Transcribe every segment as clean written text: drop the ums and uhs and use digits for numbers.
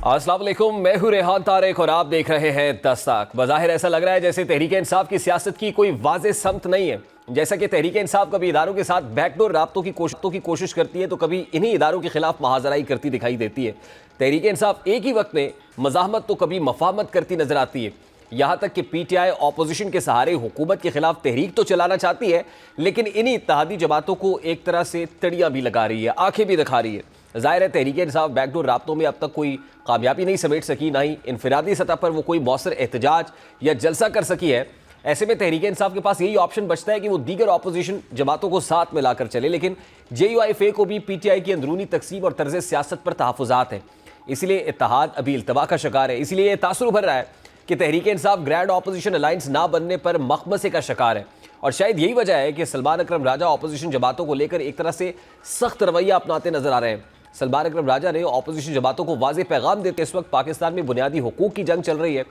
अस्सलाम वालेकुम, मैं हूं रेहान तारिक और आप देख रहे हैं दस्तक। बज़ाहिर ऐसा लग रहा है जैसे तहरीक इंसाफ की सियासत की कोई वाज़ेह समत नहीं है। जैसा कि तहरीक इंसाफ कभी इदारों के साथ बैकडोर राब्तों की कोशिश करती है तो कभी इन्हीं इदारों के खिलाफ महाजराई करती दिखाई देती है। तहरीक इंसाफ एक ही वक्त में मज़ाहमत तो कभी मफाहमत करती नजर आती है। यहाँ तक कि पीटीआई ऑपोजिशन के सहारे हुकूमत के खिलाफ तहरीक तो चलाना चाहती है, लेकिन इन्हीं इत्तेहादी जमातों को एक तरह से तड़ियाँ भी लगा रही है, आंखें भी दिखा रही है। ज़ाहिर है तहरीक इंसाफ बैकडोर राब्तों में अब तक कोई कामयाबी नहीं समेट सकी, ना ही इनफरादी सतह पर वो कोई मौसर एहतजाज या जलसा कर सकी है। ऐसे में तहरीक इंसाफ के पास यही ऑप्शन बचता है कि वो दीगर अपोजिशन जमातों को साथ में लाकर चले, लेकिन JUIFA को भी पीटीआई की अंदरूनी तकसीम और तर्ज सियासत पर तहफ़्फ़ुज़ात हैं। इसलिए इत्तेहाद अभी इल्तवा का शिकार है। इसलिए ये तासुर उभर रहा है कि Tehreek Insaf grand opposition alliance ना बनने पर मखमसे का शिकार है। और शायद यही वजह है कि सलमान अकरम राजा अपोजिशन जमातों को लेकर एक तरह से सख्त रवैया अपनाते नजर आ रहे हैं। सलमान अकरम राजा ने अपोजिशन जमातों को वाज़ेह पैगाम देते इस वक्त पाकिस्तान में बुनियादी हुकूक की जंग चल रही है,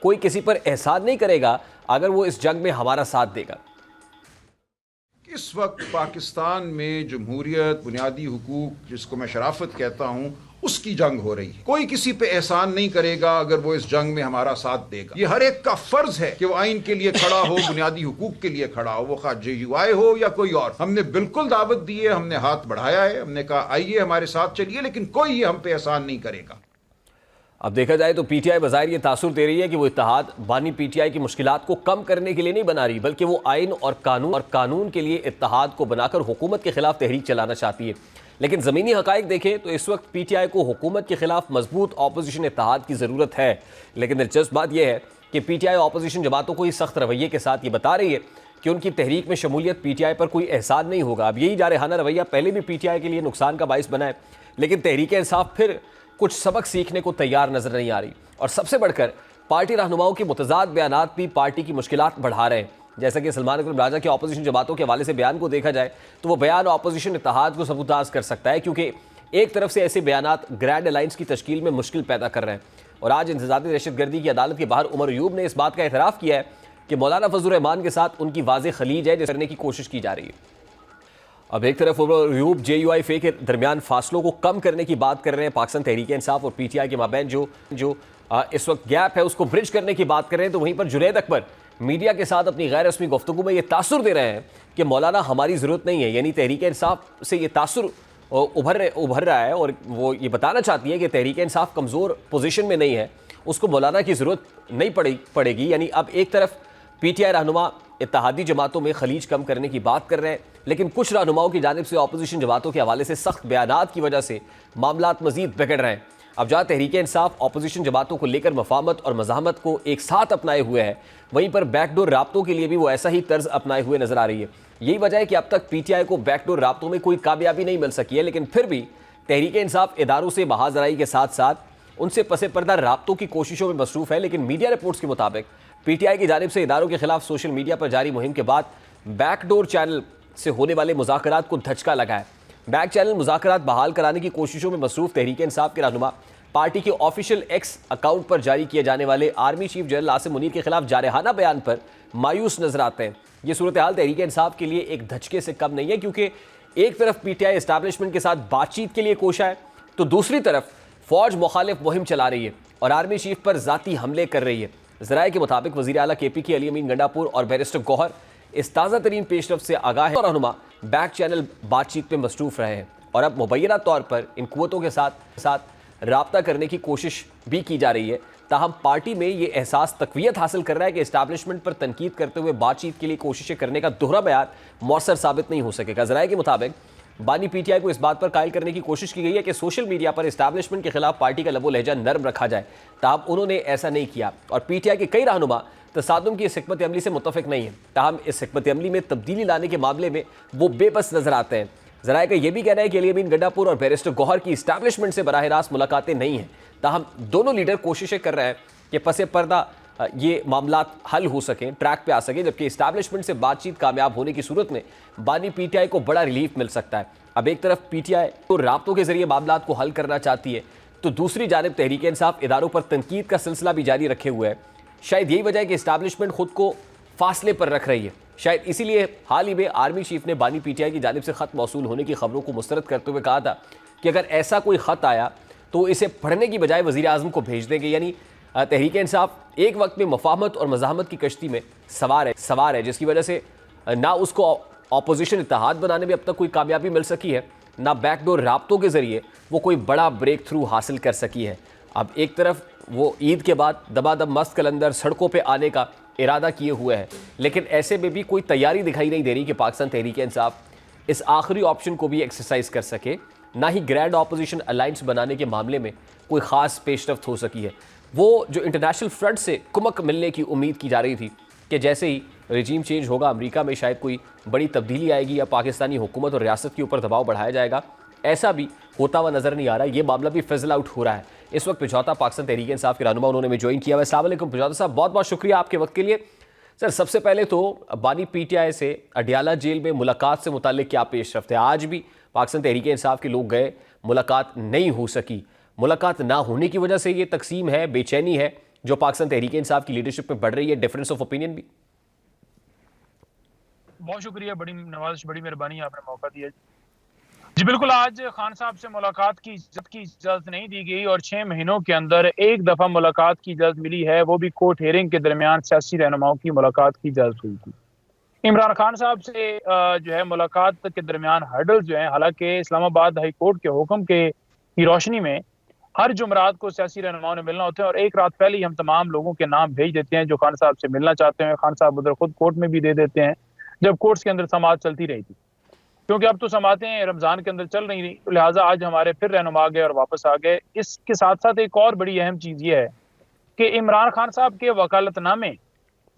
कोई किसी पर एहसान नहीं करेगा अगर वो इस जंग में हमारा साथ देगा। इस वक्त पाकिस्तान में जमहूरियत, बुनियादी हुकूक, जिसको मैं शराफत कहता हूँ, उसकी जंग हो रही है। कोई किसी पे एहसान नहीं करेगा अगर वो इस जंग में हमारा साथ देगा। ये हर एक का फर्ज है कि वो आइन के लिए खड़ा हो, बुनियादी हुकूक के लिए खड़ा हो, वो खा JUI हो या कोई और। हमने बिल्कुल दावत दी है, हमने हाथ बढ़ाया है, हमने कहा आइए हमारे साथ चलिए, लेकिन कोई ये हम पे एहसान नहीं करेगा। अब देखा जाए तो पीटीआई बज़ाहिर ये तासुर दे रही है कि वो इत्तेहाद बानी पीटीआई की मुश्किलात को कम करने के लिए नहीं बना रही, बल्कि वो आइन और कानून के लिए इत्तेहाद को बनाकर हुकूमत के खिलाफ तहरीक चलाना चाहती है। लेकिन ज़मीनी हक़ाइक़ देखें तो इस वक्त पीटीआई को हुकूमत के खिलाफ मजबूत अपोजिशन इत्तेहाद की ज़रूरत है। लेकिन दिलचस्प बात यह है कि पीटीआई अपोजिशन जमातों को इस सख्त रवैये के साथ ये बता रही है कि उनकी तहरीक में शमूलियत पीटीआई पर कोई एहसान नहीं होगा। अब यही जारहाना रवैया पहले भी पीटीआई के लिए नुकसान का बाइस बना है, लेकिन तहरीक इंसाफ फिर कुछ सबक सीखने को तैयार नजर नहीं आ रही। और सबसे बढ़कर पार्टी रहनुमाओं के मुतज़ाद बयानात भी पार्टी की मुश्किलात बढ़ा रहे हैं। जैसा कि सलमान अकरम राजा के अपोजिशन जमातों के हवाले से बयान को देखा जाए तो वो बयान अपोजिशन इत्तेहाद को सबूताज कर सकता है, क्योंकि एक तरफ से ऐसे बयानात ग्रैंड अलायंस की तश्कील में मुश्किल पैदा कर रहे हैं। और आज इंतज़ामी दहशतगर्दी की अदालत के बाहर उमर अयूब ने इस बात का एतराफ़ किया है कि मौलाना फजल रहमान के साथ उनकी वाज़ेह खलीज है जिसे करने की कोशिश की जा रही है। अब एक तरफ उमर अयूब JUIFA के दरमियान फासलों को कम करने की बात कर रहे हैं, पाकिस्तान तहरीक इंसाफ और पीटीआई के माबैन जो इस वक्त गैप है उसको ब्रिज करने की बात कर रहे हैं, तो वहीं पर जुनैद अकबर मीडिया के साथ अपनी गैर रस्मी गुफ्तगू में ये तासुर दे रहे हैं कि मौलाना हमारी ज़रूरत नहीं है। यानी तहरीक इंसाफ से ये तासुर उभर रहा है और वो ये बताना चाहती है कि तहरीक इंसाफ कमज़ोर पोजीशन में नहीं है, उसको मौलाना की ज़रूरत नहीं पड़ेगी। यानी अब एक तरफ पीटीआई रहनुमा इत्तेहादी जमातों में खलीज कम करने की बात कर रहे हैं, लेकिन कुछ रहनुमाओं की जानिब से अपोजिशन जमातों के हवाले से सख्त बयानात की वजह से मामलात मजीद बिगड़ रहे हैं। अब जहाँ तहरीक इंसाफ अपोजिशन जमातों को लेकर मफाहमत और मज़ाहमत को एक साथ अपनाए हुए है, वहीं पर बैकडोर राब्तों के लिए भी वो ऐसा ही तर्ज अपनाए हुए नजर आ रही है। यही वजह है कि अब तक पीटीआई को बैकडोर राब्तों में कोई कामयाबी नहीं मिल सकी है, लेकिन फिर भी तहरीक इंसाफ इदारों से महाजराई के साथ साथ उनसे पसे पर्दा राब्तों की कोशिशों में मसरूफ़ है। लेकिन मीडिया रिपोर्ट्स के मुताबिक पीटीआई की जानिब से इदारों के खिलाफ सोशल मीडिया पर जारी मुहिम के बाद बैकडोर चैनल से होने वाले मुज़ाकरात को धचका लगा है। बैक चैनल मुज़ाकरात बहाल कराने की कोशिशों में मसरूफ़ तहरीक इंसाफ के रहनुमा पार्टी के ऑफिशियल एक्स अकाउंट पर जारी किए जाने वाले army chief general Asim Munir के खिलाफ जारहाना बयान पर मायूस नजर आते हैं। ये सूरत हाल तहरीक इंसाफ के लिए एक धचके से कम नहीं है, क्योंकि एक तरफ पीटीआई एस्टैब्लिशमेंट के साथ बातचीत के लिए कोशा है, तो दूसरी तरफ फौज मुखालिफ मुहिम चला रही है और आर्मी चीफ पर जाती हमले कर रही है। ज़राए के मुताबिक वज़ीर आला KP की अली अमीन गंडापुर और बैरिस्टर गौहर इस ताज़ा तरीन पेशरफ से आगाह है और रहनुमा बैक चैनल बातचीत में मसरूफ़ रहे हैं और अब मुबैना तौर पर इन कुव्वतों के साथ राब्ता करने की कोशिश भी की जा रही है। ताहम पार्टी में ये एहसास तक़वियत हासिल कर रहा है कि इस्टेब्लिशमेंट पर तनकीद करते हुए बातचीत के लिए कोशिशें करने का दोहरा बयान मौसर साबित नहीं हो सकेगा। ज़राए के मुताबिक बानी पीटीआई को इस बात पर कायल करने की कोशिश की गई है कि सोशल मीडिया पर इस्टेब्लिशमेंट के खिलाफ पार्टी का लबो लहजा नर्म रखा जाए, ताहम उन्होंने ऐसा नहीं किया और पीटीआई के कई रहनुमा तसादुम की इस हिकमत अमली से मुतफिक नहीं है। ताहम इस हिकमत अमली में तब्दीली लाने के मामले में वो बेबस नजर आते हैं। ज़राए का यह भी कहना है कि अली अमीन गंडापुर और बैरिस्टर गौहर की इस्टेब्लिशमेंट से बराह रास्त मुलाकातें नहीं हैं, ताहम दोनों लीडर कोशिशें कर रहे हैं कि पसे पर्दा ये मामलात हल हो सकें, ट्रैक पे आ सकें, जबकि इस्टेब्लिशमेंट से बातचीत कामयाब होने की सूरत में बानी पीटीआई को बड़ा रिलीफ मिल सकता है। अब एक तरफ पीटीआई तो राब्तों के जरिए मामलात को हल करना चाहती है, तो दूसरी जानिब तहरीक इंसाफ इदारों पर तनकीद का सिलसिला भी जारी रखे हुए है। शायद यही वजह है कि इस्टेब्लिशमेंट खुद को फासले पर रख रही है। शायद इसीलिए हाल ही में आर्मी चीफ ने बानी पीटीआई की जानिब से ख़त मौसूल होने की खबरों को मुस्तरद करते हुए कहा था कि अगर ऐसा कोई ख़त आया तो इसे पढ़ने की बजाय वज़ीर आज़म को भेज देंगे। यानी तहरीक इंसाफ एक वक्त में मफाहमत और मज़ाहमत की कश्ती में सवार है, जिसकी वजह से ना उसको अपोजिशन इत्तेहाद बनाने में अब तक कोई कामयाबी मिल सकी है, ना बैकडोर राब्तों के ज़रिए वो कोई बड़ा ब्रेक थ्रू हासिल कर सकी है। अब एक तरफ वो ईद के बाद दबादब मस्त कलंदर सड़कों पे आने का इरादा किए हुए है, लेकिन ऐसे में भी कोई तैयारी दिखाई नहीं दे रही कि पाकिस्तान तहरीक इंसाफ इस आखिरी ऑप्शन को भी एक्सरसाइज कर सके, ना ही ग्रैंड ऑपोजिशन अलायंस बनाने के मामले में कोई ख़ास पेशरफ्त हो सकी है। वो जो इंटरनेशनल फ्रंट से कुमक मिलने की उम्मीद की जा रही थी कि जैसे ही रजीम चेंज होगा अमेरिका में शायद कोई बड़ी तब्दीली आएगी या पाकिस्तानी हुकूमत और रियासत के ऊपर दबाव बढ़ाया जाएगा, ऐसा भी होता हुआ नज़र नहीं आ रहा। ये मामला भी फिजल आउट हो रहा है। इस वक्त पिछौता पाकिस्तान तहरीक इंसाफ के रहनुमा उन्होंने ज्वाइन किया हुआ है। अस्सलाम वालेकुम पिछौता साहब, बहुत बहुत शुक्रिया आपके वक्त के लिए। सर, सबसे पहले तो बानी पीटीआई से अडियाला जेल में मुलाकात से मुतालिक क्या पेशरफ्त है? आज भी पाकिस्तान तहरीक इंसाफ के लोग गए, मुलाकात नहीं हो सकी। मुलाकात ना होने की वजह से ये तकसीम है, बेचैनी है जो पाकिस्तान तहरीक इंसाफ की लीडरशिप में बढ़ रही है, डिफरेंस ऑफ ओपिनियन भी? बहुत शुक्रिया, बड़ी नवाज़िश, बड़ी मेहरबानी, आपने मौका दिया जी। बिल्कुल, आज खान साहब से मुलाकात की इजाज़त नहीं दी गई और 6 महीनों के अंदर एक दफ़ा मुलाकात की इजाज़त मिली है, वो भी कोर्ट हेयरिंग के दरमियान सियासी रहनुमाओं की मुलाकात की इजाज़त हुई थी। इमरान खान साहब से जो है मुलाकात के दरमियान हर्डल जो है, हालांकि इस्लामाबाद हाई कोर्ट के हुक्म की रोशनी में हर जुमरात को सियासी रहनुमाओं ने मिलना होता है और एक रात पहले ही हम तमाम लोगों के नाम भेज देते हैं जो खान साहब से मिलना चाहते हैं। खान साहब उधर खुद कोर्ट में भी दे देते हैं जब कोर्ट्स के अंदर समाअत चलती रही थी, क्योंकि अब तो समाअतें रमज़ान के अंदर चल नहीं रही, लिहाजा आज हमारे फिर रहनुमा आ गए और वापस आ गए। इसके साथ साथ एक और बड़ी अहम चीज़ ये है कि इमरान खान साहब के वकालतनामे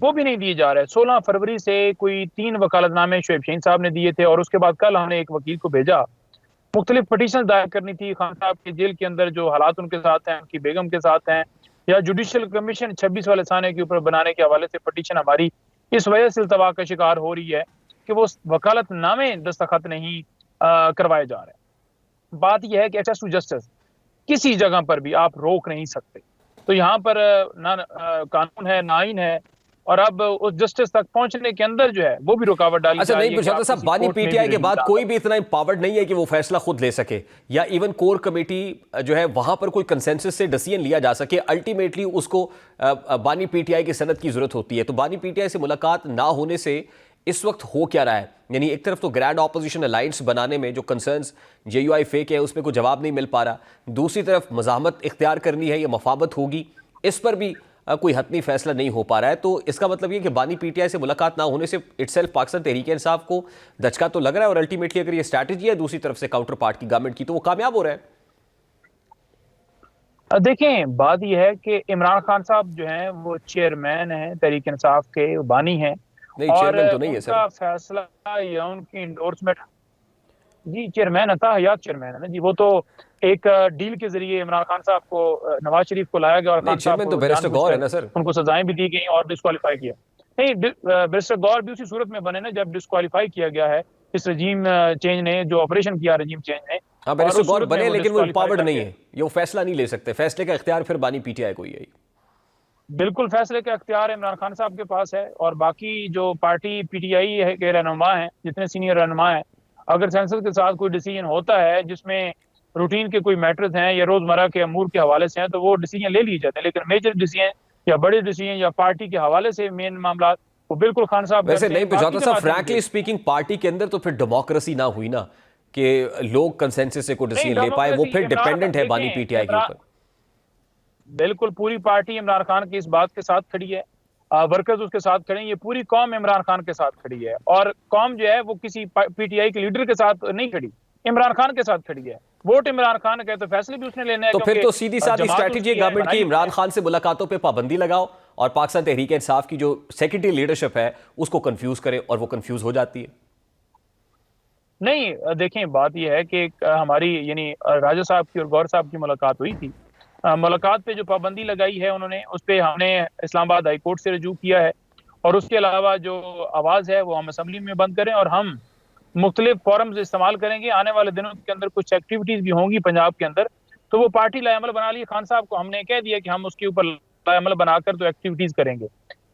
वो भी नहीं दिए जा रहे। 16 फरवरी से कोई 3 वकालतनामे शोएब शाहीन साहब ने दिए थे और उसके बाद कल हमने एक वकील को भेजा, मुख्तलिफ पटिशन दायर करनी थी खान साहब के जेल के अंदर जो हालात उनके साथ हैं, उनकी बेगम के साथ हैं, या जुडिशल कमीशन 26 वाले साने के ऊपर बनाने के हवाले से पटिशन हमारी इस वजह से इल्तवा का शिकार हो रही है कि वो वकालतनामे दस्तखत नहीं करवाए जा रहे। बात यह है कि एक्सेस टू जस्टिस किसी जगह पर भी आप रोक नहीं सकते, तो यहाँ पर ना कानून है, ना आईन है, और अब उस जस्टिस तक पहुंचने के अंदर जो है वो भी रुकावट डाली। अच्छा, नहीं पिछौता साहब, बानी पीटीआई के बाद कोई भी इतना एम्पावर्ड नहीं है कि वो फैसला खुद ले सके, या इवन कोर कमेटी जो है वहां पर कोई कंसेंसस से डिसीजन लिया जा सके। अल्टीमेटली उसको बानी पीटीआई की सनद की जरूरत होती है। तो बानी पीटीआई से मुलाकात ना होने से इस वक्त हो क्या रहा है? यानी एक तरफ तो ग्रैंड ऑपोजिशन अलायंस बनाने में जो कंसर्न्स जेयूआई फेक है उसमें कोई जवाब नहीं मिल पा रहा, दूसरी तरफ मज़ाहमत इख्तियार करनी है या मफावत होगी, इस पर भी कोई हतमी फैसला नहीं हो पा रहा है। तो इसका मतलब ये कि बानी पीटीआई से मुलाकात ना होने से इटसेल्फ पाकिस्तान तहरीक इंसाफ को दचका तो लग रहा है, और अल्टीमेटली अगर ये स्ट्रैटेजी है दूसरी तरफ से काउंटर पार्ट की गवर्नमेंट की तो वो कामयाब हो रहा है। देखें, बात यह है कि इमरान खान साहब जो हैं वो चेयरमैन हैं तहरीक इंसाफ के, बानी हैं, नहीं चेयरमैन तो नहीं है उनका फैसला या उनकी इंडोर्समेंट, जी चेयरमैन अता चेयरमैन है ना जी, वो तो एक डील के जरिए इमरान खान साहब को, नवाज शरीफ को लाया गया और खान साहब तो बैरिस्टर गौर है ना सर, उनको सजाएं भी दी गई और डिस्क्वालीफाई किया। नहीं, बैरिस्टर गौर भी उसी सूरत में बने ना जब डिस्क्वालीफाई किया गया है इस रजीम चेंज ने, जो ऑपरेशन किया रजीम चेंज ने। हाँ, बैरिस्टर गौर बने लेकिन वो एम्पावर्ड नहीं है, ये वो फैसला नहीं ले सकते, फैसले का इख्तियार फिर बानी पीटीआई को ही है। बिल्कुल, फैसले का इख्तियार इमरान खान साहब के पास है, और बाकी जो पार्टी पीटीआई के रहनुमा हैं, जितने सीनियर रहनुमा हैं, अगर सेंसस के साथ कोई डिसीजन होता है जिसमें रूटीन के कोई मैटर्स हैं या रोजमर्रा के अमूर के हवाले से हैं तो वो डिसीजन ले लिए जाते हैं, लेकिन मेजर डिसीजन या बड़े डिसीजन या पार्टी के हवाले से मेन मामला वो बिल्कुल खान साहब वैसे नहीं पिछौता साहब, फ्रैंकली स्पीकिंग पार्टी के अंदर तो फिर डेमोक्रेसी ना हुई ना कि लोग कंसेंसस से कोई डिसीजन ले पाए, वो फिर डिपेंडेंट है बानी पीटीआई के ऊपर। बिल्कुल, पूरी पार्टी इमरान खान की इस बात के साथ खड़ी है, वर्कर्स उसके साथ खड़े हैं, ये पूरी कौम इमरान खान के साथ खड़ी है, और कौम जो है वो किसी पीटीआई के लीडर के साथ नहीं खड़ी, इमरान खान के साथ खड़ी है। वोट इमरान खान के, तो फैसले भी उसने लेने हैं। तो फिर तो सीधी सादी स्ट्रैटेजी गवर्नमेंट की, इमरान खान से मुलाकातों पे पाबंदी लगाओ और पाकिस्तान तहरीक इंसाफ की जो सेक्रेटरी लीडरशिप है उसको कंफ्यूज करे, और वो कंफ्यूज हो जाती है। नहीं, देखें, बात यह है कि हमारी यानी राजा साहब की और गौर साहब की मुलाकात हुई थी। मुलाकात पे जो पाबंदी लगाई है उन्होंने, उस पर हमने इस्लामाबाद हाई कोर्ट से रजू किया है, और उसके अलावा जो आवाज़ है वो हम असम्बली में बंद करें, और हम मुख्तलिफ फोरम्स इस्तेमाल करेंगे। आने वाले दिनों के अंदर कुछ एक्टिविटीज़ भी होंगी पंजाब के अंदर, तो वो पार्टी लाएमल बना ली। खान साहब को हमने कह दिया कि हम उसके ऊपर लाएमल बनाकर तो एक्टिविटीज़ करेंगे,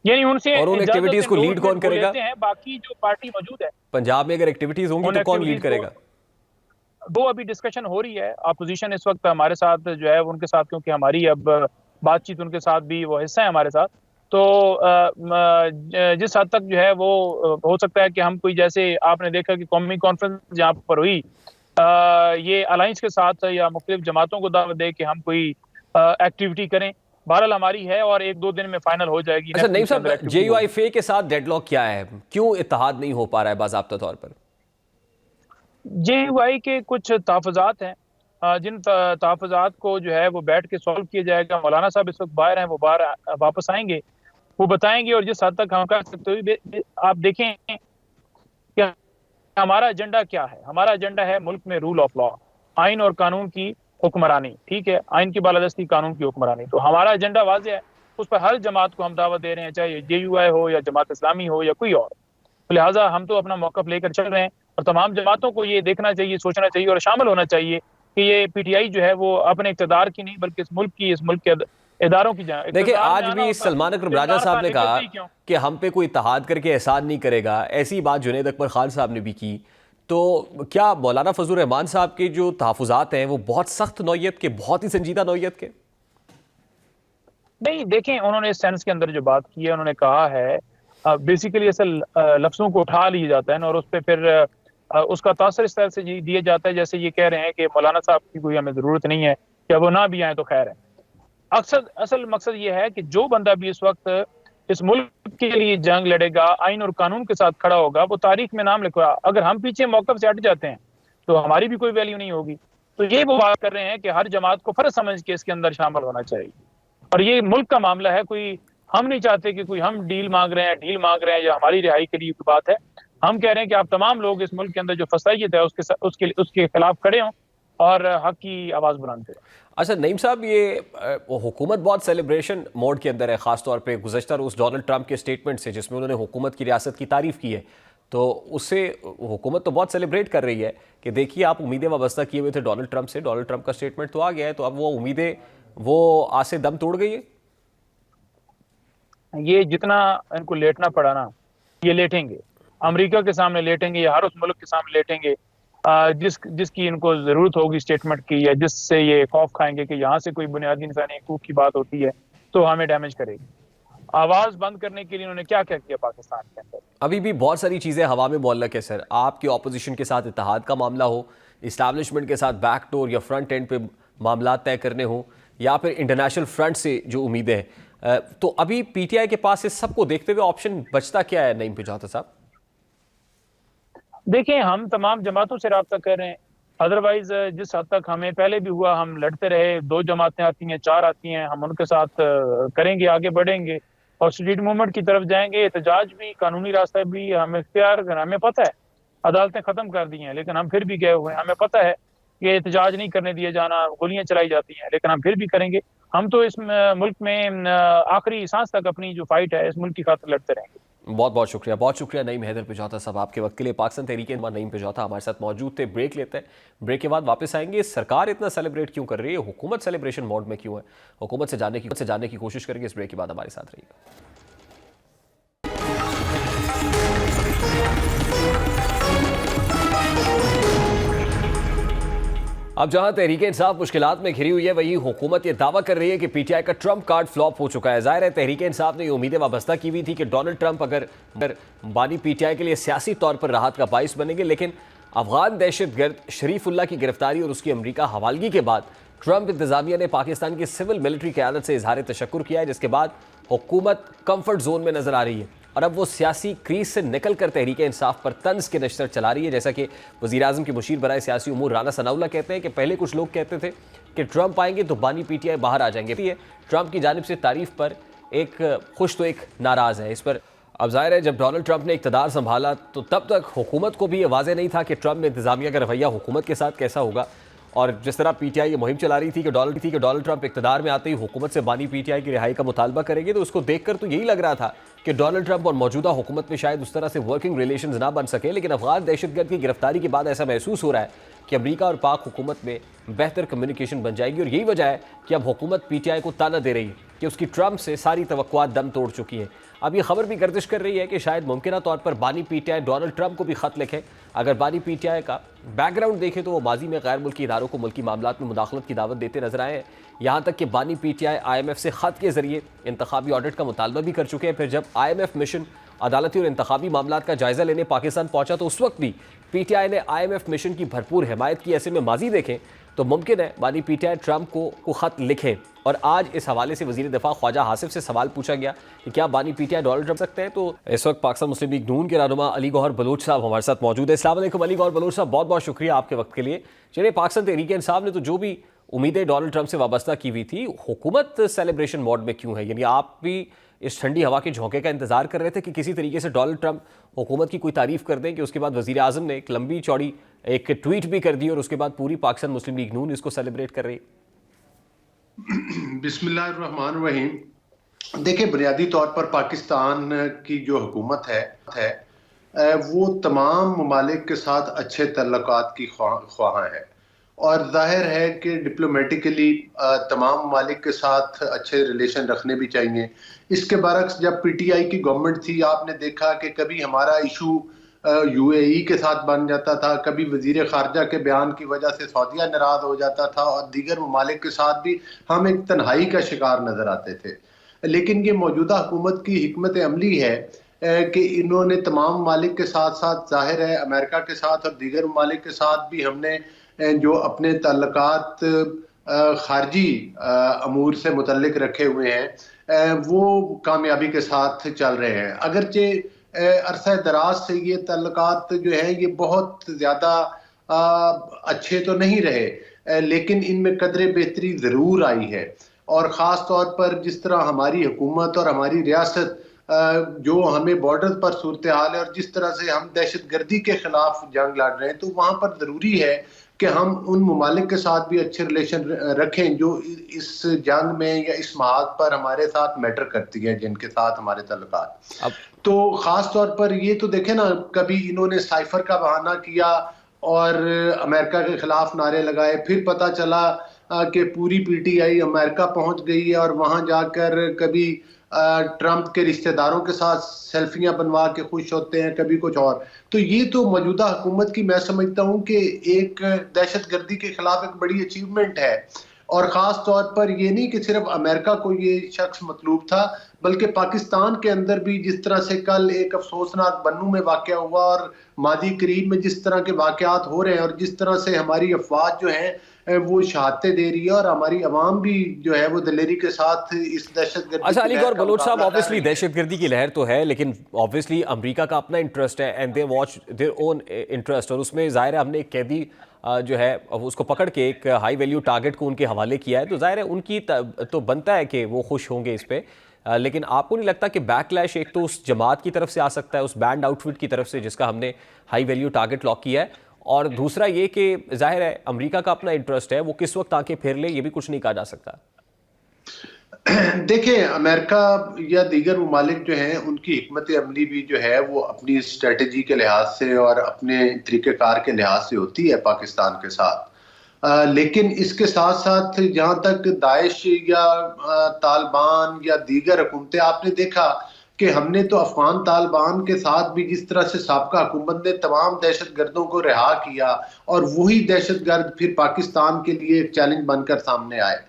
यानी उनसे। और उन एक्टिविटीज़ को लीड कौन करेगा? बाकी जो पार्टी मौजूद है पंजाब में, अगर एक्टिविटीज़ होंगी तो कौन लीड करेगा? दो अभी डिस्कशन हो रही है। अपोजिशन इस वक्त हमारे साथ जो है उनके साथ, क्योंकि हमारी अब बातचीत उनके साथ भी वो हिस्सा है हमारे साथ, तो जिस हद तक जो है वो हो सकता है कि हम कोई, जैसे आपने देखा कि कौमी कॉन्फ्रेंस जहाँ पर हुई, ये अलायंस के साथ या मुख्तलिफ जमातों को दावत दे कि हम कोई एक्टिविटी करें। बहरहाल हमारी है और एक दो दिन में फाइनल हो जाएगी। अच्छा नईम साहब, JUIFA के साथ डेडलॉक क्या है, क्यों इत्तेहाद नहीं हो पा रहा है बाज़ाब्ता तौर पर? JUI के कुछ तहफ़्फ़ुज़ात हैं, जिन तहफ़्फ़ुज़ात को जो है वो बैठ के सॉल्व किया जाएगा। मौलाना साहब इस वक्त बाहर हैं, वो बाहर वापस आएंगे, वो बताएंगे। और जिस हद तक हम कर सकते हैं, आप देखें कि हमारा एजेंडा क्या है। हमारा एजेंडा है मुल्क में रूल ऑफ लॉ, आइन और कानून की हुक्मरानी। ठीक है, आइन की बालादस्ती, कानून की हुक्मरानी। तो हमारा एजेंडा वाज़ेह है, उस पर हर जमात को हम दावत दे रहे हैं, चाहे JUI हो या जमात इस्लामी हो या कोई और। लिहाजा हम तो अपना मौक़िफ़ लेकर चल रहे हैं और तमाम जमातों को ये देखना चाहिए, सोचना चाहिए और शामिल होना चाहिए कि ये PTI जो है वो अपने इक़्तिदार की नहीं, बल्कि इस मुल्क के इदारों की जाए। देखिए, आज भी सलमान अकरम राजा साहब ने कहा कि हम पे कोई इत्तेहाद करके एहसान नहीं करेगा। ऐसी बात जुनैद अकबर खान साहब ने भी की। तो क्या मौलाना फजल रहमान साहब के जो तहफ़्फ़ुज़ात हैं वो बहुत सख्त नौयत के, बहुत ही संजीदा नौयत के? नहीं, देखें, उन्होंने इस सेंस के अंदर जो बात की है, उन्होंने कहा है बेसिकली ऐसे लफ्ज़ों को उठा लिया जाता है और उस पर फिर उसका तासर इस तरह से दिया जाता है जैसे ये कह रहे हैं कि मौलाना साहब की कोई हमें ज़रूरत नहीं है, क्या वो ना भी आए तो खैर है। असल मकसद ये है कि जो बंदा भी इस वक्त इस मुल्क के लिए जंग लड़ेगा, आइन और कानून के साथ खड़ा होगा, वो तारीख में नाम लिखवा। अगर हम पीछे मौक़िफ़ से हट जाते हैं तो हमारी भी कोई वैल्यू नहीं होगी। तो ये वो बात कर रहे हैं कि हर जमात को फ़र्ज समझ के इसके अंदर शामिल होना चाहिए। और ये मुल्क का मामला है, कोई हम नहीं चाहते कि कोई हम ढील मांग रहे हैं या हमारी रिहाई के लिए कोई बात है। हम कह रहे हैं कि आप तमाम लोग इस मुल्क के अंदर जो फसाइयत है उसके खिलाफ खड़े हों और हक की आवाज़ बुलंद करें। अच्छा नईम साहब, ये हुकूमत बहुत सेलिब्रेशन मोड के अंदर है, ख़ासतौर पे गुज़श्ता रोज़ डोनाल्ड ट्रंप के स्टेटमेंट से, जिसमें उन्होंने हुकूमत की रियासत की तारीफ़ की है, तो उससे हुकूमत तो बहुत सेलिब्रेट कर रही है कि देखिए आप उम्मीदें वाबस्ता किए हुए थे डोनाल्ड ट्रंप से, डोनाल्ड ट्रंप का स्टेटमेंट तो आ गया है, तो अब वो उम्मीदें वो आज से दम तोड़ गई है। ये जितना इनको लेटना पड़ा ना, ये लेटेंगे, अमेरिका के सामने लेटेंगे या हर उस मुल्क के सामने लेटेंगे जिसकी इनको जरूरत होगी स्टेटमेंट की, या जिससे ये खौफ खाएंगे कि यहाँ से कोई बुनियादी इंसानी हकूक की बात होती है तो हमें डैमेज करेगी। आवाज बंद करने के लिए उन्होंने क्या क्या किया पाकिस्तान के अंदर? अभी भी बहुत सारी चीजें हवा में मुअल्लक है सर। आपकी ऑपोजिशन के साथ इत्तेहाद का मामला हो, इस्टेब्लिशमेंट के साथ बैक डोर या फ्रंट एंड पे मामला तय करने हो, या फिर इंटरनेशनल फ्रंट से जो उम्मीदें हैं, तो अभी PTI के पास इस सबको देखते हुए ऑप्शन बचता क्या है नईम पिजौता साहब? देखिए, हम तमाम जमातों से रब्ता कर रहे हैं। अदरवाइज जिस हद तक हमें पहले भी हुआ, हम लड़ते रहे, 2 जमातें आती हैं, 4 आती हैं, हम उनके साथ करेंगे, आगे बढ़ेंगे और स्ट्रीट मूवमेंट की तरफ जाएंगे। एहतजाज भी, कानूनी रास्ता भी हमें इख्तियार, हमें पता है अदालतें खत्म कर दी हैं, लेकिन हम फिर भी गए हुए हैं। हमें पता है कि एहतजाज नहीं करने दिए जाना, गोलियां चलाई जाती हैं, लेकिन हम फिर भी करेंगे। हम तो इस मुल्क में आखिरी सांस तक अपनी जो फाइट है इस मुल्क की खातिर लड़ते रहेंगे। बहुत शुक्रिया नईम हैदर पिजौता साहब आपके वक्त के लिए। पाकिस्तान तहरीक नईम पिजौता हमारे साथ मौजूद थे। ब्रेक लेते हैं, ब्रेक के बाद वापस आएंगे। सरकार इतना सेलिब्रेट क्यों कर रही है, हुकूमत सेलिब्रेशन मोड में क्यों है, हुकूमत से जानने की कोशिश करेंगे। इस ब्रेक के बाद हमारे साथ रहिएगा। अब जहां तहरीक इंसाफ मुश्किलात में घिरी हुई है, वही हुकूमत ये दावा कर रही है कि PTI का ट्रंप कार्ड फ्लॉप हो चुका है। जाहिर है तहरीक इंसाफ ने ये उम्मीदें वाबस्ता की हुई थी कि डोनाल्ड ट्रंप अगर बानी PTI के लिए सियासी तौर पर राहत का बाइस बनेंगे, लेकिन अफगान दहशतगर्द शरीफुल्लाह की गिरफ्तारी और उसकी अमरीका हवालगी के बाद ट्रंप इंतजामिया ने पाकिस्तान की सिविल मिलिट्री क़यादत से इजहार तशक्कुर किया है, जिसके बाद हुकूमत कम्फर्ट जोन में नजर आ रही है और अब वो सियासी क्रीज से निकल कर तहरीक इंसाफ पर तंज के नश्तर चला रही है। जैसा कि वज़ीर-ए-आज़म के मुशीर बराए सियासी उमूर राना सनाउल्लाह कहते हैं कि पहले कुछ लोग कहते थे कि ट्रंप आएंगे तो बानी PTI बाहर आ जाएंगे। ट्रंप की जानिब से तारीफ पर एक खुश तो एक नाराज़ है। इस पर अब जाहिर है जब डोनाल्ड ट्रंप ने इक़्तिदार संभाला तो तब तक हुकूमत को भी ये वाज़ेह नहीं था कि ट्रंप इंतजामिया का रवैया हुकूमत के साथ कैसा होगा। और जिस तरह PTI ये मुहिम चला रही थी कि डोनाल्ड ट्रंप इक़्तिदार में आते ही हुकूमत से बानी PTI की रिहाई का मुतालबा करेंगे, तो उसको देखकर तो यही लग रहा था कि डोनाल्ड ट्रंप और मौजूदा हुकूमत में शायद उस तरह से वर्किंग रिलेशंस ना बन सके। लेकिन अफगान दहशतगर्द की गिरफ्तारी के बाद ऐसा महसूस हो रहा है कि अमेरिका और पाक हुकूमत में बेहतर कम्युनिकेशन बन जाएगी और यही वजह है कि अब हुकूमत PTI को ताना दे रही है कि उसकी ट्रंप से सारी तवक्कुआत दम तोड़ चुकी हैं। अब ये खबर भी गर्दिश कर रही है कि शायद मुमकिन तौर पर बानी पीटीआई डोनाल्ड ट्रंप को भी खत लिखे। अगर बानी पीटीआई का बैकग्राउंड देखें तो वो माजी में गैर मुल्की इदारों को मुल्की मामलात में मुदाखलत की दावत देते नजर आए हैं। यहाँ तक कि बानी पीटीआई IMF से खत के जरिए इंतखाबी ऑडिट का मुतालबा भी कर चुके हैं। फिर जब IMF मिशन अदालती और इंतखाबी मामलात का जायजा लेने पाकिस्तान पहुंचा तो उस वक्त भी पीटीआई ने IMF मिशन की भरपूर हिमायत की। ऐसे में माजी देखें तो मुमकिन है बानी पीटीआई ट्रंप को खत लिखें। और आज इस हवाले से वजीर दिफा ख्वाजा हासिफ से सवाल पूछा गया कि क्या बानी पीटीआई डोनाल्ड ट्रंप सकते हैं। तो इस वक्त पाकिस्तान मुस्लिम लीग नून के रहनुमा अली गौहर बलोच साहब हमारे साथ मौजूद है। अस्सलाम वालेकुम अली गौहर बलोच साहब, बहुत बहुत शुक्रिया आपके वक्त के लिए। चलिए, पाकिस्तान तहरीक इंसाफ ने तो जो भी उम्मीदें डोनाल्ड ट्रंप से वाबस्ता की हुई थी, हुकूमत सेलिब्रेशन मोड में क्यों है? यानी आप भी इस ठंडी हवा के झोंके का इंतजार कर रहे थे कि किसी तरीके से डोनाल्ड ट्रंप हुकूमत की कोई तारीफ कर दें, कि उसके बाद वजीर आजम ने एक लंबी चौड़ी एक ट्वीट भी कर दी और उसके बाद पूरी पाकिस्तान मुस्लिम लीग नून इसको सेलिब्रेट कर रही। बिस्मिल्लाहिर्रहमानिर्रहीम। देखिए, बुनियादी तौर पर पाकिस्तान की जो हुकूमत है वो तमाम ममालिक के साथ अच्छे तल्लुकात की ख्वाह है, और जाहिर है कि डिप्लोमेटिकली तमाम ममालिक के साथ अच्छे रिलेशन रखने भी चाहिए। इसके बरक्स जब PTI की गवर्नमेंट थी, आपने देखा कि कभी हमारा इशू UAE के साथ बन जाता था, कभी वजीर खारजा के बयान की वजह से सऊदीया नाराज हो जाता था, और दीगर ममालिक के साथ भी हम एक तन्हाई का शिकार नजर आते थे। लेकिन ये मौजूदा हुकूमत की हिकमत अमली है कि इन्होंने तमाम ममालिक के साथ साथ, जाहिर है अमेरिका के साथ और दीगर ममालिक के साथ भी हमने जो अपने ताल्लुकात खारजी अमूर से मुतल्लिक रखे हुए हैं वो कामयाबी के साथ चल रहे हैं। अगरचे अरसा दराज से ये ताल्लुकात जो हैं ये बहुत ज़्यादा अच्छे तो नहीं रहे, लेकिन इनमें कदरे बेहतरी ज़रूर आई है। और ख़ास तौर पर जिस तरह हमारी हुकूमत और हमारी रियासत जो हमें बॉर्डर पर सूरत हाल है और जिस तरह से हम दहशत गर्दी के खिलाफ जंग लड़ रहे हैं, तो वहाँ पर ज़रूरी है कि हम उन ममालिक के साथ भी अच्छे रिलेशन रखें जो इस जंग में या इस महाज पर हमारे साथ मैटर करती है, जिनके साथ हमारे तल्लुकात। तो ख़ास तौर पर ये तो देखें ना, कभी इन्होंने साइफर का बहाना किया और अमेरिका के खिलाफ नारे लगाए, फिर पता चला कि पूरी PTI अमेरिका पहुंच गई है और वहां जाकर कभी ट्रंप के रिश्तेदारों के साथ सेल्फियां बनवा के खुश होते हैं, कभी कुछ और। तो ये तो मौजूदा हुकूमत की मैं समझता हूं कि एक दहशतगर्दी के खिलाफ एक बड़ी अचीवमेंट है। और ख़ास तौर पर ये नहीं कि सिर्फ अमेरिका को ये शख्स मतलूब था, बल्कि पाकिस्तान के अंदर भी जिस तरह से कल एक अफसोसनाक बन्नू में वाक़या हुआ और मादी करीब में जिस तरह के वाक़यात हो रहे हैं और जिस तरह से हमारी अफवाज जो हैं वो शहादतें दे रही है और हमारी आवाम भी जो है वो दिलेरी के साथ इस दहशतगर्दी। अच्छा अली गौहर बलोच साहब, ऑब्वियसली दहशतगर्दी की लहर तो है, लेकिन ऑब्वियसली अमेरिका का अपना इंटरेस्ट है and they watch their own interest, और उसमें जाहिर है हमने एक कैदी जो है उसको पकड़ के एक हाई वैल्यू टारगेट को उनके हवाले किया है, तो जाहिर है उनकी तो बनता है कि वो खुश होंगे इस पे। लेकिन आपको नहीं लगता कि बैकलैश एक तो उस जमात की तरफ से आ सकता है, उस बैंड आउटफिट की तरफ से जिसका हमने हाई वैल्यू टारगेट लॉक किया है, और दूसरा ये कि जाहिर है अमेरिका का अपना इंटरेस्ट है, वो किस वक्त आके फेर ले ये भी कुछ नहीं कहा जा सकता। देखिए, अमेरिका या दीगर ममालिक जो हैं उनकी हिकमत अमली भी जो है वो अपनी स्ट्रेटजी के लिहाज से और अपने तरीक़ेकार के लिहाज से होती है पाकिस्तान के साथ। लेकिन इसके साथ साथ जहाँ तक दाइश या तालिबान या दीगर हुकूमतें, आपने देखा कि हमने तो अफगान तालिबान के साथ भी जिस तरह से साबका हुकूमत ने तमाम दहशतगर्दों को रिहा किया और वही दहशतगर्द फिर पाकिस्तान के लिए एक चैलेंज बनकर सामने आए,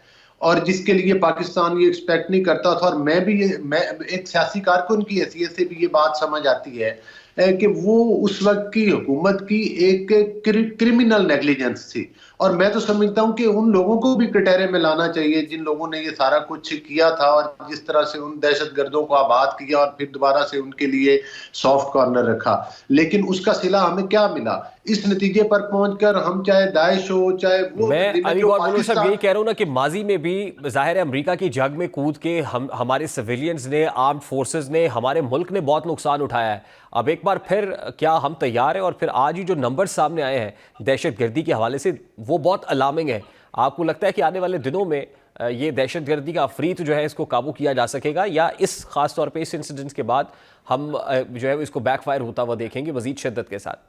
और जिसके लिए पाकिस्तान ये एक्सपेक्ट नहीं करता था। और मैं एक सियासी कारकुन की हैसियत से भी ये बात समझ आती है कि वो उस वक्त की हुकूमत की एक क्रिमिनल नेग्लिजेंस थी, और मैं तो समझता हूं कि उन लोगों को भी कटहरे में लाना चाहिए जिन लोगों ने ये सारा कुछ किया था और जिस तरह से उन दहशतगर्दों को आबाद किया और फिर दोबारा से उनके लिए सॉफ्ट कॉर्नर रखा। लेकिन उसका सिला हमें क्या मिला? इस नतीजे पर पहुंचकर हम चाहे दाइश हो चाहे वो, मैं अली गौहर बलोच साहब यही कह रहा हूं ना कि माजी में भी जाहिर है अमेरिका की जंग में कूद के हमारे सिविलियंस ने, आर्म्ड फोर्सेस ने, हमारे मुल्क ने बहुत नुकसान उठाया है। अब एक बार फिर क्या हम तैयार हैं? और फिर आज ही जो नंबर सामने आए हैं दहशतगर्दी के हवाले से वो बहुत अलार्मिंग है। आपको लगता है कि आने वाले दिनों में ये दहशतगर्दी का अफरीत जो है इसको काबू किया जा सकेगा, या इस खास तौर पे इस इंसिडेंट के बाद हम जो है इसको बैकफायर होता हुआ देखेंगे मजीद शिद्दत के साथ?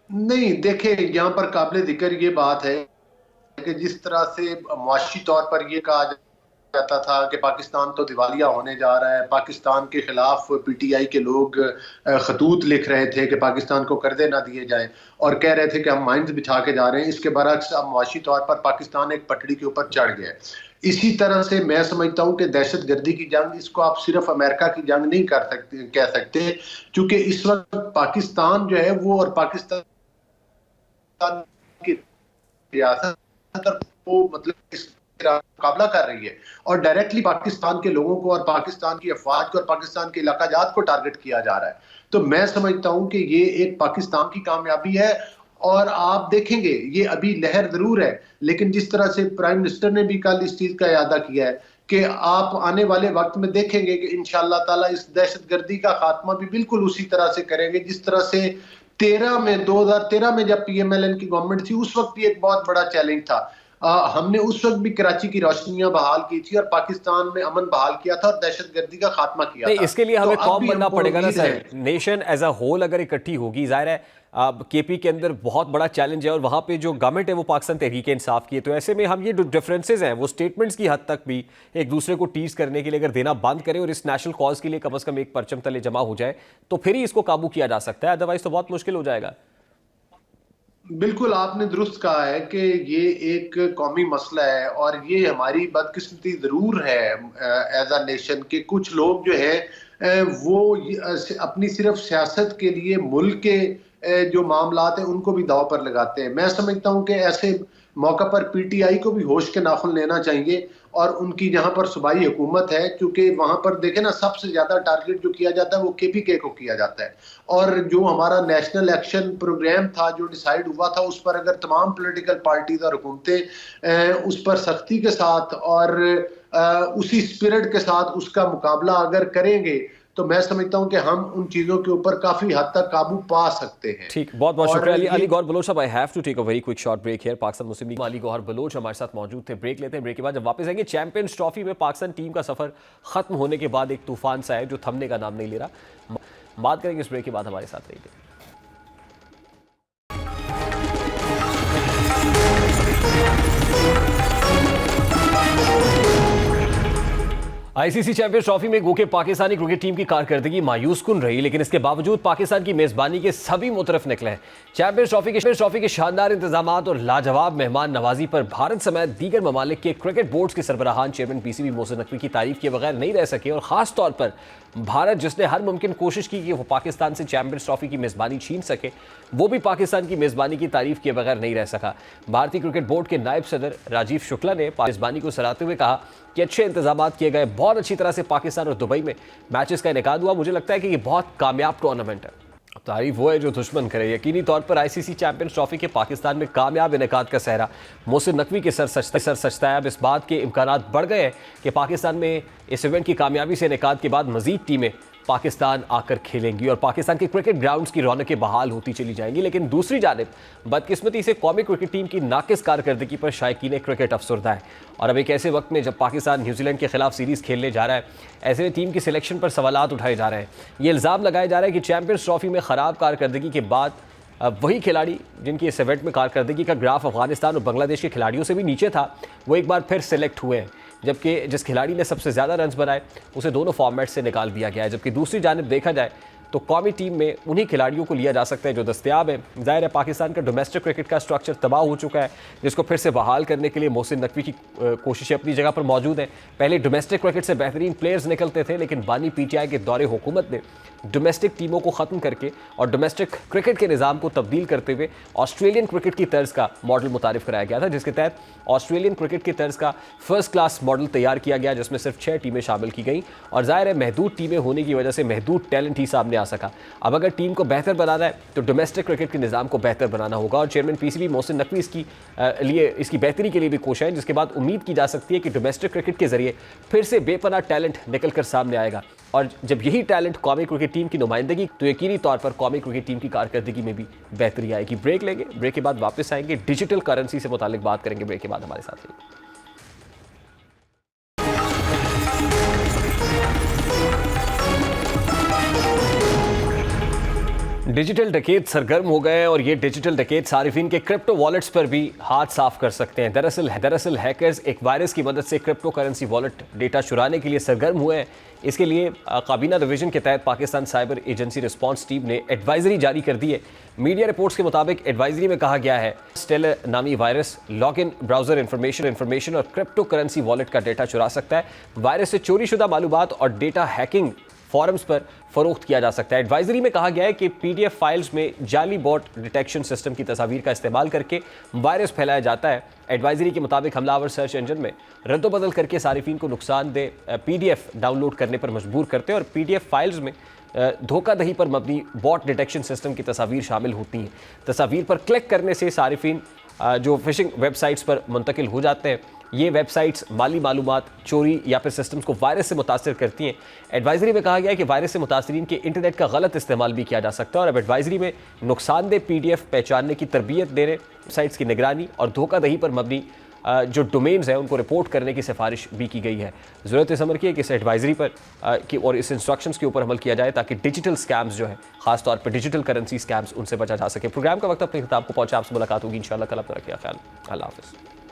नहीं, देखिए यहाँ पर काबिल जिक्र ये बात है कि जिस तरह से मुआशी तौर पर ये कहा जाता था कि पाकिस्तान तो दिवालिया होने जा रहा है, पाकिस्तान के खिलाफ पीटीआई के लोग खतूत लिख रहे थे कि पाकिस्तान को कर्जे ना दिए जाएं और कह रहे थे कि हम माइंस बिछा के जा रहे हैं। इसके बरक्स अब मुआशी तौर पर पाकिस्तान एक पटड़ी के ऊपर चढ़ गया। इसी तरह से मैं समझता हूं कि दहशतगर्दी की जंग, इसको आप सिर्फ अमेरिका की जंग नहीं कह सकते, क्योंकि इस वक्त पाकिस्तान जो है वो और पाकिस्तान की रियासत वो मतलब मुकाबला कर रही है और डायरेक्टली पाकिस्तान के लोगों को और पाकिस्तान की अफवाज को और पाकिस्तान के इलाका जात को टारगेट किया जा रहा है। तो मैं समझता हूं कि ये एक पाकिस्तान की कामयाबी है। और आप देखेंगे ये अभी लहर जरूर है, लेकिन जिस तरह से प्राइम मिनिस्टर ने भी कल इस चीज का इरादा किया है कि आप आने वाले वक्त में देखेंगे कि इंशाअल्लाह ताला इस दहशतगर्दी का खात्मा भी बिल्कुल उसी तरह से करेंगे जिस तरह से 2013 में जब पीएमएलएन की गवर्नमेंट थी उस वक्त भी एक बहुत बड़ा चैलेंज था। हमने उस वक्त भी कराची की रोशनियां बहाल की थी और पाकिस्तान में अमन बहाल किया था और दहशतगर्दी का खात्मा किया था। इसके लिए हमें कौम बनना पड़ेगा ना सर, है। नेशन एज अ होल अगर इकट्ठी होगी। जाहिर है केपी के अंदर बहुत बड़ा चैलेंज है और वहाँ पे जो गवर्नमेंट है वो पाकिस्तान तहरीक इंसाफ की है। तो ऐसे में हम ये डिफरेंसेस हैं वो स्टेटमेंट्स की हद तक भी एक दूसरे को टीज करने के लिए अगर देना बंद करें और इस नेशनल कॉज के लिए कम से कम एक परचम तले जमा हो जाए तो फिर ही इसको काबू किया जा सकता है, अदरवाइज तो बहुत मुश्किल हो जाएगा। बिल्कुल आपने दुरुस्त कहा है कि ये एक कौमी मसला है और ये हमारी बदकिस्मती जरूर है एज अ नेशन के कुछ लोग जो है वो अपनी सिर्फ सियासत के लिए मुल्क के जो मामलात हैं उनको भी दाव पर लगाते हैं। मैं समझता हूं कि ऐसे मौका पर पीटीआई को भी होश के नाखुन लेना चाहिए और उनकी जहां पर सूबाई हुकूमत है, क्योंकि वहां पर देखें ना सबसे ज्यादा टारगेट जो किया जाता है वो केपीके को किया जाता है। और जो हमारा नेशनल एक्शन प्रोग्राम था जो डिसाइड हुआ था उस पर अगर तमाम पॉलिटिकल पार्टीज और हुकूमतें उस पर सख्ती के साथ और उसी स्पिरिट के साथ उसका मुकाबला अगर करेंगे तो मैं समझता हूं कि हम उन चीजों के ऊपर काफी हद तक काबू पा सकते हैं। ठीक, बहुत बहुत शुक्रिया Ali Gauhar Baloch Sahab. I have to take a very quick short break here. Pakistan Muslim League Ali Gauhar Baloch हमारे साथ मौजूद थे। ब्रेक लेते हैं, ब्रेक के बाद जब वापस आएंगे चैंपियंस ट्रॉफी में पाकिस्तान टीम का सफर खत्म होने के बाद एक तूफान सा है जो थमने का नाम नहीं ले रहा। बात करेंगे इस ब्रेक के बाद, हमारे साथ रहिए। आईसीसी चैंपियंस ट्रॉफी में गोके पाकिस्तानी क्रिकेट टीम की कारकर्दगी मायूस कुन रही, लेकिन इसके बावजूद पाकिस्तान की मेजबानी के सभी मुतरफ निकले हैं। चैंपियंस ट्रॉफी के शानदार इंतजाम और लाजवाब मेहमान नवाजी पर भारत समेत दीगर ममालिक के क्रिकेट बोर्ड्स के सरबराहान चेयरमैन पीसीबी मोहसिन नकवी की तारीफ किए बगैर नहीं रह सके और खास तौर पर भारत जिसने हर मुमकिन कोशिश की कि वो पाकिस्तान से चैंपियंस ट्रॉफी की मेजबानी छीन सके, वो भी पाकिस्तान की मेजबानी की तारीफ किए बगैर नहीं रह सका। भारतीय क्रिकेट बोर्ड के नायब सदर राजीव शुक्ला ने मेजबानी को सराहते हुए कहा कि अच्छे इंतजाम किए गए, बहुत अच्छी तरह से पाकिस्तान और दुबई में मैचेस का इनेकाद हुआ। मुझे लगता है कि ये बहुत कामयाब टूर्नामेंट है। तारीफ वो है जो दुश्मन करे। यकीनी तौर पर आईसीसी चैंपियंस ट्रॉफी के पाकिस्तान में कामयाब इनेकाद का सहरा मोहसिन नकवी के सर सचता है। अब इस बात के इम्कानात बढ़ गए हैं कि पाकिस्तान में इस इवेंट की कामयाबी से इनेकाद के बाद मजीद टीमें पाकिस्तान आकर खेलेंगी और पाकिस्तान के क्रिकेट ग्राउंड्स की रौनकें बहाल होती चली जाएंगी। लेकिन दूसरी जानिब बदकिस्मती से कौमी क्रिकेट टीम की नाकिस कारकर्दगी पर शायकीन क्रिकेट अफसरदा है। और अब एक ऐसे वक्त में जब पाकिस्तान न्यूजीलैंड के खिलाफ सीरीज़ खेलने जा रहा है, ऐसे में टीम की सिलेक्शन पर सवालात उठाए जा रहे हैं। ये इल्ज़ाम लगाया जा रहा है कि चैंपियंस ट्रॉफी में ख़राब कारकर्दगी के बाद वही खिलाड़ी जिनकी इस इवेंट में कारकर्दगी का ग्राफ अफगानिस्तान और बांग्लादेश के खिलाड़ियों से भी नीचे था, वो एक बार फिर सेलेक्ट हुए हैं, जबकि जिस खिलाड़ी ने सबसे ज़्यादा रन्स बनाए उसे दोनों फॉर्मेट से निकाल दिया गया है। जबकि दूसरी जानिब देखा जाए तो कौमी टीम में उन्हीं खिलाड़ियों को लिया जा सकता है जो दस्तयाब है। जाहिर है पाकिस्तान का डोमेस्टिक क्रिकेट का स्ट्रक्चर तबाह हो चुका है, जिसको फिर से बहाल करने के लिए मोहसिन नकवी की कोशिशें अपनी जगह पर मौजूद हैं। पहले डोमेस्टिक क्रिकेट से बेहतरीन प्लेयर्स निकलते थे, लेकिन बानी पीटीआई के दौरे हुकूमत ने डोमेस्टिक टीमों को ख़त्म करके और डोमेस्टिक क्रिकेट के निज़ाम को तब्दील करते हुए ऑस्ट्रेलियन क्रिकेट की तर्ज का मॉडल मुतारिफ कराया गया था, जिसके तहत ऑस्ट्रेलियन क्रिकेट की तर्ज का फर्स्ट क्लास मॉडल तैयार किया गया, जिसमें सिर्फ 6 टीमें शामिल की गई। और जाहिर है महदूद टीमें होने की वजह से महदूद टैलेंट ही सामने आ सका। अब अगर टीम को बेहतर बनाना है तो डोमेस्टिक क्रिकेट के निज़ाम को बेहतर बनाना होगा और चेयरमैन पीसीबी मोहसिन नकवी इसकी बेहतरी के लिए भी कोशिश है, जिसके बाद उम्मीद की जा सकती है कि डोमेस्टिक क्रिकेट के जरिए फिर से बेपनाह टैलेंट निकल कर सामने आएगा। और जब यही टैलेंट कौमी क्रिकेट टीम की नुमाइंदगी, तो यकीनी तौर पर कौमी क्रिकेट टीम की कारकर्दगी में भी बेहतरी आएगी। ब्रेक लेंगे, ब्रेक के बाद वापस आएंगे, डिजिटल करेंसी से मुतालिक बात करेंगे। ब्रेक के बाद हमारे साथ रहिए। डिजिटल डकैत सरगर्म हो गए हैं और ये डिजिटल डकैत सारिफिन के क्रिप्टो वॉलेट्स पर भी हाथ साफ कर सकते हैं। दरअसल हैकर्स एक वायरस की मदद से क्रिप्टो करेंसी वॉलेट डेटा चुराने के लिए सरगर्म हुए हैं। इसके लिए काबीना डिवीजन के तहत Pakistan cyber agency response team ने एडवाइजरी जारी कर दी है। मीडिया रिपोर्ट्स के मुताबिक एडवाइजरी में कहा गया है स्टेलर नामी वायरस लॉगिन ब्राउजर इंफॉर्मेशन और क्रिप्टो करेंसी वॉलेट का डेटा चुरा सकता है। वायरस से चोरीशुदा मालूमात और डेटा हैकिंग फोरम्स पर फरोख्त किया जा सकता है। एडवाइजरी में कहा गया है कि पीडीएफ फाइल्स में जाली बॉट डिटेक्शन सिस्टम की तस्वीर का इस्तेमाल करके वायरस फैलाया जाता है। एडवाइजरी के मुताबिक हमलावर सर्च इंजन में रद्दोबदल करके सारिफिन को नुकसानदेह पीडीएफ डाउनलोड करने पर मजबूर करते हैं और पीडीएफ फाइल्स में धोखाधड़ी पर मबनी बॉट डिटेक्शन सिस्टम की तस्वीर शामिल होती हैं। तस्वीर पर क्लिक करने से सारिफिन जो फिशिंग वेबसाइट्स पर मुंतकिल हो जाते हैं। ये वेबसाइट्स माली मालूमात चोरी या फिर सिस्टम्स को वायरस से मुतासर करती हैं। एडवाइजरी में कहा गया है कि वायरस से मुतासरीन के इंटरनेट का गलत इस्तेमाल भी किया जा सकता है और अब एडवाइजरी में नुकसानदेह पीडीएफ पहचानने की तरबियत देने, वेबसाइट्स की निगरानी और धोखाधड़ी पर मबनी जो डोमेन्स हैं उनको रिपोर्ट करने की सिफारिश भी की गई है। ज़रूरत इस अमर की है कि इस एडवाइजरी पर और इस इंस्ट्रक्शंस के ऊपर अमल किया जाए ताकि डिजिटल स्कैम्स जो है खासतौर पर डिजिटल करेंसी स्कैम्स उनसे बचा जा सके। प्रोग्राम का वक्त अपने खिताब को पहुंचा, आपसे मुलाकात होगी इंशाल्लाह कल। अपना रखिए ख्याल। अल्लाह हाफ़िज़।